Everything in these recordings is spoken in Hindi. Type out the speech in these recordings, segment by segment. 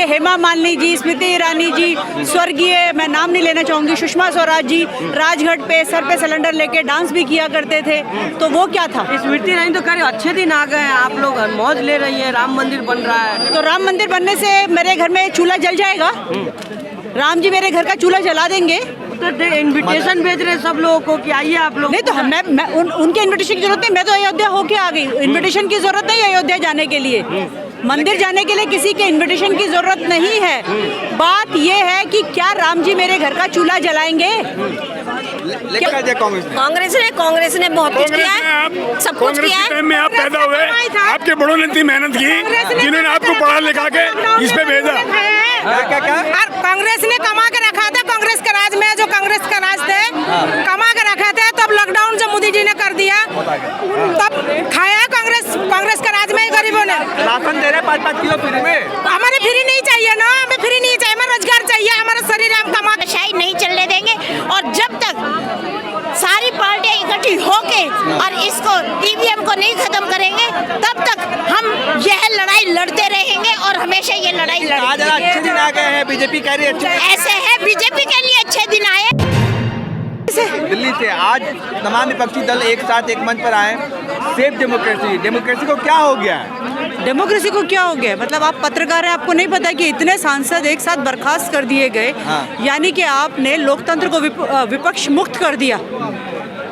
हेमा मालिनी जी, स्मृति ईरानी जी, स्वर्गीय मैं नाम नहीं लेना चाहूँगी सुषमा स्वराज जी राजघाट पे सर पे सिलेंडर लेके डांस भी किया करते थे, तो वो क्या था? स्मृति ईरानी तो कह रहे अच्छे दिन आ गए, आप लोग मौज ले रही है, राम मंदिर बन रहा है। तो राम मंदिर बनने से मेरे घर में चूल्हा जल जाएगा? राम जी मेरे घर का चूल्हा जला देंगे? तो इनविटेशन भेज रहे सब लोगों को कि आइए आप लोग। नहीं तो मैं उनके इनविटेशन की जरूरत नहीं, मैं तो अयोध्या होके आ गई। इनविटेशन की जरूरत नहीं अयोध्या जाने के लिए, मंदिर जाने के लिए किसी के इनविटेशन की जरूरत नहीं है। बात ये है कि क्या राम जी मेरे घर का चूल्हा जलाएंगे? कांग्रेस ने बहुत कुछ किया है, सब कुछ किया है। में आप पैदा हुए, आपके बड़ों ने इतनी मेहनत की, जिन्होंने आपको पढ़ा लिखा के इस पे भेजा। कांग्रेस ने कमा के रखा था, कांग्रेस के राज में जो कांग्रेस का राज थे कमा के रखा था, तब लॉकडाउन जब मोदी जी ने कर दिया तब खाया कांग्रेस के राज में गरीबों ने। राशन दे रहे 5-5 किलो फ्री में। हमारे फ्री नहीं चाहिए ना, हमें फ्री नहीं चाहिए, हमें रोजगार चाहिए, हमारा शरीर हम कमा शाही नहीं चलने देंगे। और जब तक सारी पार्टियां इकट्ठी होके और इसको ईवीएम को नहीं खत्म करेंगे तब तक हम यह लड़ाई लड़ते रहेंगे और हमेशा ये लड़ाई आज अच्छे दिन आ गए हैं, बीजेपी कह रही है ऐसे है, बीजेपी के लिए अच्छे दिन आए। दिल्ली से आज तमाम विपक्षी दल एक साथ एक मंच पर आए। सेफ डेमोक्रेसी को क्या हो गया है? डेमोक्रेसी को क्या हो गया? मतलब आप पत्रकार हैं, आपको नहीं पता कि इतने सांसद एक साथ बर्खास्त कर दिए गए। यानी कि आपने लोकतंत्र को विपक्ष मुक्त कर दिया।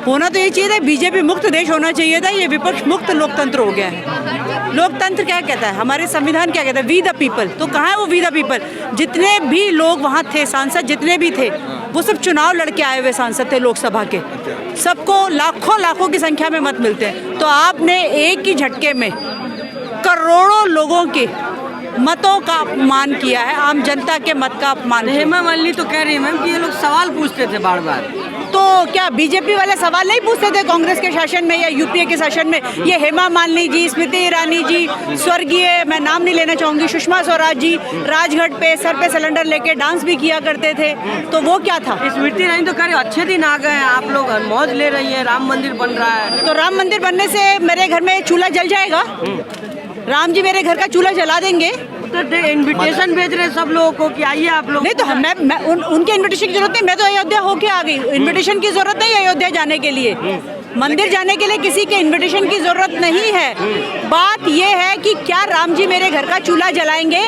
होना तो ये चाहिए था, बीजेपी मुक्त देश होना चाहिए था, ये विपक्ष मुक्त लोकतंत्र हो गया है। लोकतंत्र क्या कहता है? हमारे संविधान क्या कहता है? We the people. तो कहाँ है वो वी द पीपल? जितने भी लोग वहाँ थे, सांसद जितने भी थे, वो सब चुनाव लड़के आए हुए सांसद थे लोकसभा के। सबको लाखों की संख्या में मत मिलते हैं। तो आपने एक ही झटके में करोड़ों लोगों के मतों का अपमान किया है, आम जनता के मत का अपमान। हेमा मालिनी तो कह रही है मैम कि ये लोग सवाल पूछते थे बार बार। तो क्या बीजेपी वाले सवाल नहीं पूछते थे कांग्रेस के शासन में या यूपीए के शासन में? ये हेमा मालिनी जी, स्मृति ईरानी जी, स्वर्गीय मैं नाम नहीं लेना चाहूँगी सुषमा स्वराज जी राजघाट पे सर पे सिलेंडर लेके डांस भी किया करते थे, तो वो क्या था? स्मृति ईरानी तो कह रहे अच्छे दिन आ गए, आप लोग मौज ले रही है, राम मंदिर बन रहा है। तो राम मंदिर बनने से मेरे घर में चूल्हा जल जाएगा? राम जी मेरे घर का चूल्हा जला देंगे? तो इनविटेशन भेज रहे सब लोगों को कि आइए आप लोग। नहीं तो मैं उनके इनविटेशन की जरूरत नहीं, मैं तो अयोध्या होके आ गई। इनविटेशन की जरूरत नहीं अयोध्या जाने के लिए, मंदिर जाने के लिए किसी के इनविटेशन की जरूरत नहीं है। बात ये है कि क्या राम जी मेरे घर का चूल्हा जलाएंगे?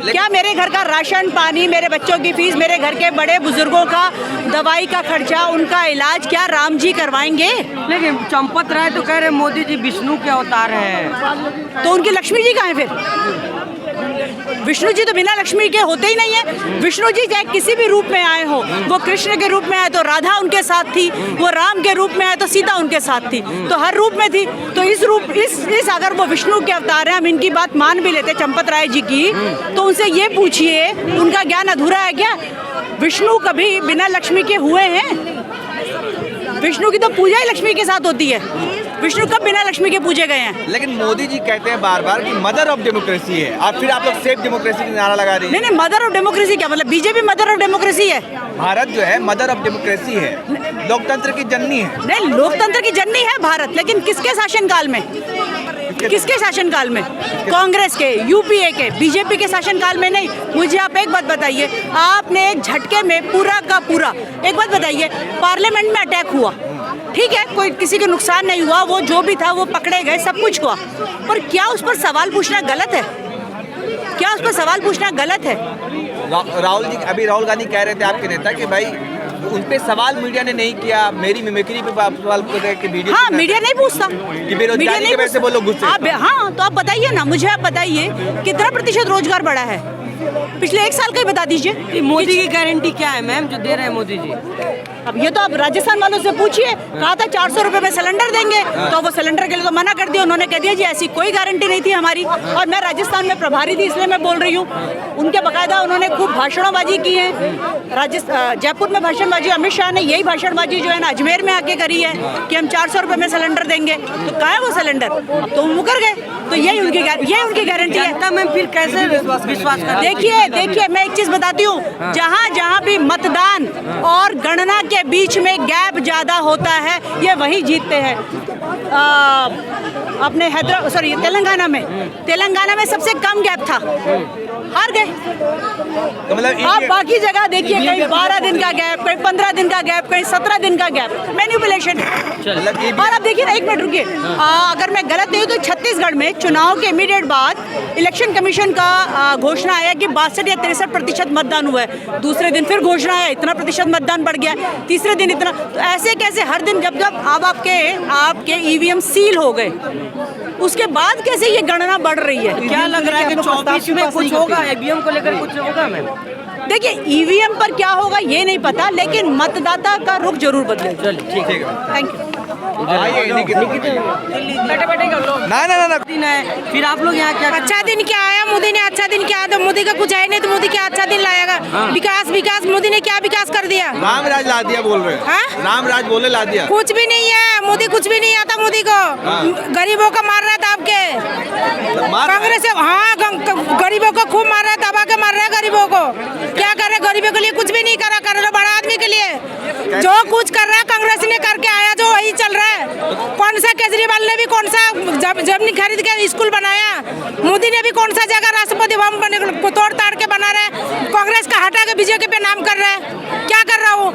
क्या मेरे घर का राशन पानी, मेरे बच्चों की फीस, मेरे घर के बड़े बुजुर्गों का दवाई का खर्चा, उनका इलाज क्या राम जी करवाएंगे? लेकिन चंपत राय तो कह रहे मोदी जी विष्णु के अवतार है, तो उनकी लक्ष्मी जी कहाँ है फिर? विष्णु जी तो बिना लक्ष्मी के होते ही नहीं है। विष्णु जी चाहे किसी भी रूप में आए हो, वो कृष्ण के रूप में आए तो राधा उनके साथ थी, वो राम के रूप में आए तो सीता उनके साथ थी, तो हर रूप में थी। तो इस अगर वो विष्णु के अवतार हैं, हम इनकी बात मान भी लेते चंपत राय जी की, तो उनसे ये पूछिए उनका ज्ञान अधूरा है क्या? विष्णु कभी बिना लक्ष्मी के हुए हैं? विष्णु की तो पूजा ही लक्ष्मी के साथ होती है। विष्णु कब बिना लक्ष्मी के पूजे गए हैं? लेकिन मोदी जी कहते हैं बार बार कि मदर ऑफ डेमोक्रेसी है, और फिर आप लोग सेफ डेमोक्रेसी का नारा लगा रही है। नहीं, मदर ऑफ डेमोक्रेसी क्या मतलब? बीजेपी मदर ऑफ डेमोक्रेसी है? भारत जो है मदर ऑफ डेमोक्रेसी है, लोकतंत्र की जननी है। नहीं, लोकतंत्र की जननी है भारत, लेकिन किसके शासनकाल में? किसके शासनकाल में? कांग्रेस के, यूपीए के, बीजेपी के शासनकाल में नहीं। मुझे आप एक बात बताइए, आपने एक झटके में पूरा का पूरा, एक बात बताइए, पार्लियामेंट में अटैक हुआ, ठीक है, कोई किसी को नुकसान नहीं हुआ, वो जो भी था वो पकड़े गए, सब कुछ हुआ, पर क्या उस पर सवाल पूछना गलत है? क्या उस पर सवाल पूछना गलत है? राहुल गांधी कह रहे थे आपके नेता कि भाई उन पे सवाल मीडिया ने नहीं किया, मेरी मिमिक्री पे सवाल कर रहे कि वीडियो। हाँ, मीडिया नहीं पूछता कि बेरोजगारी की वजह से वो लोग गुस्से। हाँ, तो आप बताइए ना, मुझे आप बताइए कितना प्रतिशत रोजगार बढ़ा है पिछले 1 साल का ही बता दीजिए। मोदी की गारंटी क्या है मैम जो दे रहे हैं मोदी जी? अब ये तो आप राजस्थान वालों से पूछिए, कहा था 400 रुपए में सिलेंडर देंगे, तो वो सिलेंडर के लिए तो मना कर दिया। उन्होंने कह दिया जी ऐसी कोई गारंटी नहीं थी हमारी। और मैं राजस्थान में प्रभारी थी, इसलिए मैं बोल रही हूँ। उनके बाकायदा उन्होंने खूब भाषणबाजी की है। जयपुर में भाषणबाजी, अमित शाह ने यही भाषणबाजी जो है ना अजमेर में आके करी है कि हम 400 रुपए में सिलेंडर देंगे। तो कहाँ है वो सिलेंडर? तो वो मुकर गए। तो यही उनकी गारंटी है। जनता में फिर कैसे विश्वास कर? देखिए मैं एक चीज बताती हूँ, जहाँ भी मतदान और गणना के बीच में गैप ज्यादा होता है, ये वही जीतते हैं। अपने तेलंगाना में सबसे कम गैप था। हार गए। तो मतलब आप बाकी जगह देखिए, कहीं 12 दिन का गैप, कहीं 15 दिन का गैप, कहीं 17 दिन का गैप, मैनिपुलेशन। मतलब और अब देखिए ना, एक मिनट रुकिए, अगर मैं गलत नहीं हूँ तो छत्तीसगढ़ में चुनाव के इमीडिएट बाद इलेक्शन कमीशन का घोषणा आया कि 62 या 63% मतदान हुआ है। दूसरे दिन फिर घोषणा आया इतना प्रतिशत मतदान बढ़ गया, तीसरे दिन इतना। तो ऐसे कैसे हर दिन, जब जब अब आपके ईवीएम सील हो गए, उसके बाद कैसे ये गणना बढ़ रही है? क्या लग रहा है कि 24 में कुछ होगा, ईवीएम को लेकर कुछ होगा मैम? देखिए, ईवीएम पर क्या होगा ये नहीं पता, लेकिन मतदाता का रुख जरूर बदलेगा। चलिए ठीक है, थैंक यू। ना दिन है, फिर आप लोग यहाँ क्या? अच्छा दिन क्या आया? मोदी ने अच्छा दिन क्या? तो मोदी का कुछ है नहीं, तो मोदी क्या अच्छा दिन लाएगा? विकास मोदी ने क्या विकास कर दिया? राम राज ला दिया बोल रहे हैं। हाँ? राम राज बोले ला दिया। कुछ भी नहीं है, मोदी कुछ भी नहीं आता मोदी को। गरीबों को मार रहा है दब के, कांग्रेस से। हाँ, गरीबों को खूब मार रहा है, दबा के मार रहा है गरीबों को। क्या कर रहे? गरीबों के लिए कुछ भी नहीं करा, कर रहे बड़ा आदमी के लिए। जो कुछ कर रहा है कांग्रेस ने करके आया, जो वही चल रहा है। कौन सा केजरीवाल ने भी कौन सा जमीन खरीद के स्कूल बनाया? मोदी ने भी कौन सा जगह राष्ट्रपति भवन बने तोड़ ताड़ के बना रहा है? कांग्रेस का हटा के बीजेपी पे नाम कर रहा है। क्या कर रहा हूँ?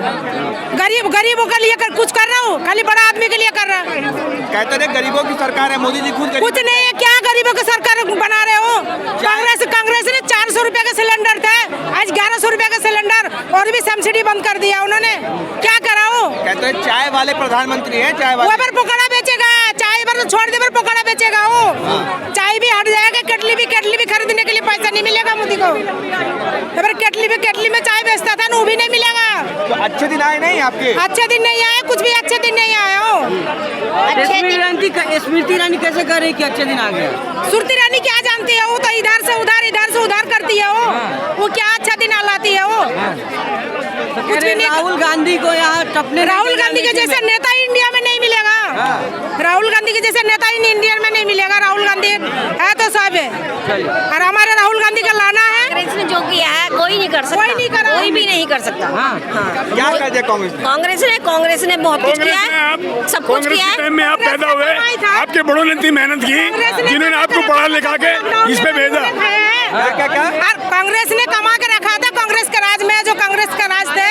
गरीबों के लिए कुछ कर रहा हूँ? खाली बड़ा आदमी के लिए कर रहा है। कहते थे गरीबों की सरकार है, मोदी जी खुद कुछ नहीं है। क्या गरीबों की सरकार बना रहे हो? कांग्रेस ने 400 रुपए का सिलेंडर था, आज 1100 रुपए का सिलेंडर, और भी सब्सिडी बंद कर दिया उन्होंने। क्या करा हो? कहते हैं चाय वाले प्रधानमंत्री हैं, चाय वाले। वो पर पकौड़ा बेचेगा, चाय पर छोड़ दे, पर पकौड़ा बेचेगा वो। चाय भी हट जाएगा, केटली भी खरीदने के लिए पैसा नहीं मिलेगा मोदी को। केटली में चाय बेचता था, वो भी नहीं मिलेगा। तो अच्छे दिन आए नहीं आपके? अच्छे दिन नहीं आए, कुछ भी अच्छे दिन नहीं आए हो। स्मृति ईरानी कैसे कह रही कि अच्छे दिन आ गया? सुरती रानी क्या जानती है? वो तो इधर से उधर करती है वो क्या अच्छा दिन लाती है वो? कुछ भी नहीं। राहुल गांधी को यहाँ टपने, राहुल गांधी के जैसे नेता इंडिया में नहीं मिलेगा। राहुल गांधी के जैसे नेता इंडिया में नहीं मिलेगा। राहुल गांधी है तो सब है, और हमारे राहुल गांधी का लाना है। कांग्रेस ने जो किया है कोई नहीं कर सकता, कोई भी नहीं कर सकता। क्या कर दिया कांग्रेस ने बहुत कुछ किया है, सब कुछ किया है। टाइम में आप पैदा हुए, आपके बड़ों ने इतनी मेहनत की, जिन्होंने आपको पढ़ा लिखा के इस पे भेजा। क्या? कांग्रेस ने कमा के रखा था, कांग्रेस के राज में जो कांग्रेस का राज थे,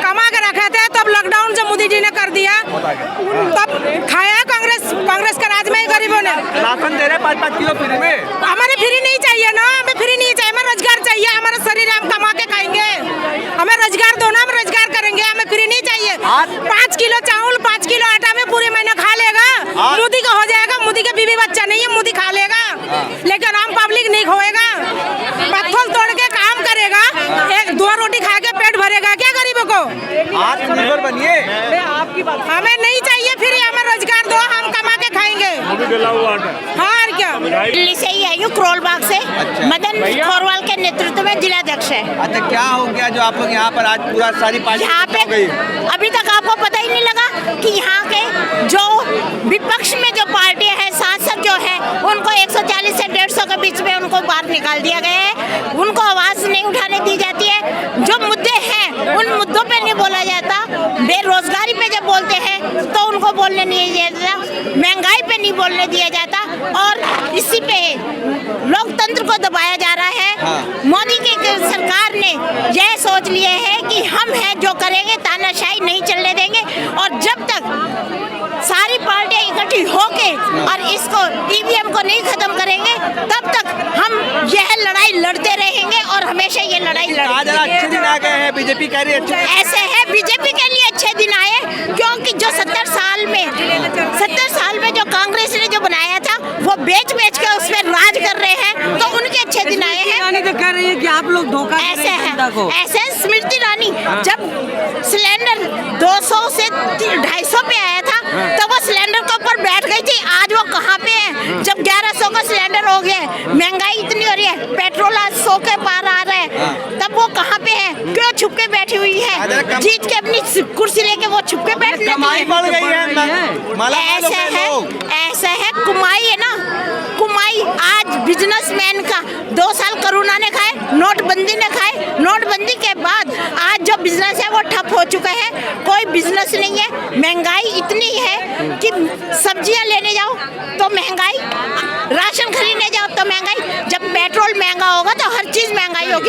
कमा के रखा था। तब लॉकडाउन जो मोदी जी ने कर दिया, तब खाया कांग्रेस के राज में गरीबों ने। राशन दे रहे 5-5 किलो फ्री में। हमें फ्री नहीं चाहिए ना, हमें फ्री नहीं चाहिए, हमें रोजगार चाहिए। हमारा शरीर हम कमा के खाएंगे, हमें रोजगार दो ना, हम रोजगार करेंगे। हमें फ्री नहीं चाहिए। 5 किलो चावल 5 किलो आटा में पूरे महीना खा लेगा, मोदी का हो जाएगा। मोदी के बीवी बच्चा नहीं है, मोदी खा लेगा, लेकिन आम पब्लिक नहीं खोएगा। पत्थर तोड़ के काम करेगा, 1-2 रोटी खा के पेट भरेगा क्या गरीबों को? आत्मनिर्भर बनिए। हमें नहीं चाहिए फ्री, हमें रोजगार दो, हम कमा के खाएंगे। हाँ, और क्या? दिल्ली से ही आई हूँ, क्रोलबाग से। मदन खोरवाल के नेतृत्व में जिलाध्यक्ष है। अच्छा, क्या हो गया जो आप लोग यहाँ पर आज पूरा सारी पार्टी यहाँ पे अभी तक आपको पता ही नहीं लगा कि यहाँ के जो विपक्ष में जो पार्टियां हैं, सांसद जो है, उनको 140 से 150 के बीच में उनको बाहर निकाल दिया गया है। उनको आवाज नहीं उठाने दी जाती है। जो मुद्दे हैं उन मुद्दों पे नहीं बोला जाता। बेरोजगारी पे जब बोलते हैं तो उनको बोलने नहीं दिया जाता, महंगाई पे नहीं बोलने दिया जाता, और इसी पे लोकतंत्र को दबाया जा रहा है। मोदी की सरकार ने यह सोच लिए है कि हम हैं जो करेंगे, तानाशाही नहीं चलने देंगे। और जब तक सारी पार्टियां इकट्ठी होके और इसको ईवीएम को नहीं खत्म करेंगे, तब तक हम यह लड़ाई लड़ते रहेंगे और हमेशा ये लड़ाई लड़ेंगे। अच्छे दिन आ गए हैं, बीजेपी कह रही है ऐसे है, बीजेपी के लिए अच्छे दिन आए, क्योंकि जो 70 साल में जो कांग्रेस ने जो बनाया था, वो बेच के उस पर राज कर रहे हैं, तो उनके अच्छे दिन आए हैं। ईरानी तो कह रही है कि आप लोग धोखा दे रहे हैं जनता को। ऐसे स्मृति ईरानी जब सिलेंडर 200 से 250 पे आया था, तो वो सिलेंडर के ऊपर बैठ गई थी। आज वो कहाँ पे है? जब 1100 का सिलेंडर हो गया, महंगाई इतनी हो रही है, पेट्रोल आज 100 के पार आ रहा है, तब वो कहाँ पे है? क्यों छुप के बैठी हुई है? जीत के अपनी कुर्सी लेके वो छुप के बैठ कमाई बढ़ गई है। ऐसा है, कुमाई है ना, कुमाई। आज बिजनेसमैन का 2 साल कोरोना ने खाए, नोटबंदी ने खाए। नोटबंदी के बाद आज जो बिजनेस है वो ठप हो चुका है, कोई बिजनेस नहीं है। महंगाई इतनी है कि सब्जियां लेने जाओ तो महंगाई, राशन खरीदने जाओ तो महंगाई। जब पेट्रोल महंगा होगा तो हर चीज सुनवाई होगी